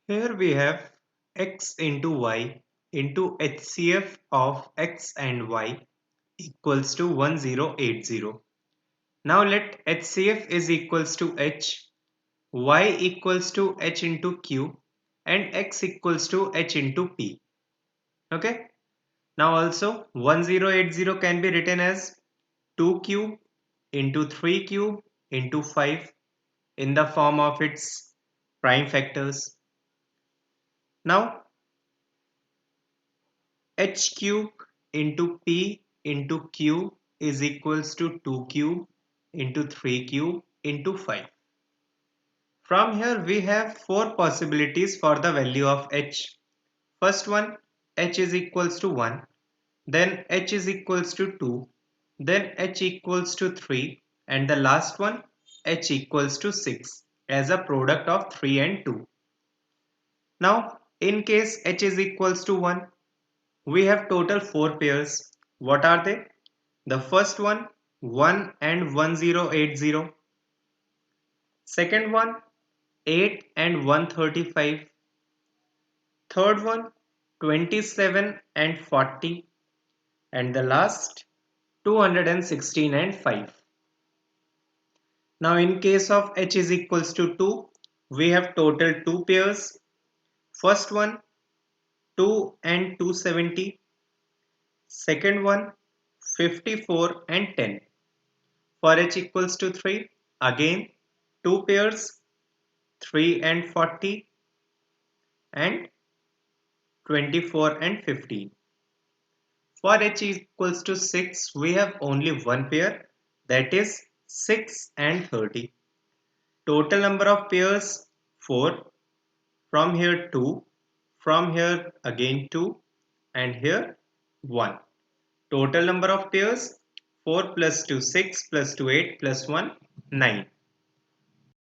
Here we have x into y into HCF of x and y equals to 1080. Now let HCF is equals to h, y equals to h into q, and x equals to h into p. Okay. Now also 1080 can be written as 2 cube into 3 cube into 5 in the form of its prime factors. Now h cube into p into q is equals to 2 cube into 3 cube into 5. From here we have four possibilities for the value of h. First one, h is equals to 1, then h is equals to 2, then h equals to 3, and the last one h equals to 6 as a product of 3 and 2. Now in case h is equals to 1, we have total 4 pairs. What are they? The first one 1 and 1080. Second one 8 and 135. Third one 27 and 40. And the last 216 and 5. Now in case of h is equals to 2, we have total 2 pairs. First one 2 and 270. Second one 54 and 10. For h equals to 3, again 2 pairs 3 and 40 and 24 and 15. For h equals to 6, we have only one pair, that is 6 and 30. Total number of pairs 4, from here 2, from here again 2, and here 1. Total number of pairs 4 plus 2 6 plus 2 8 plus 1 9.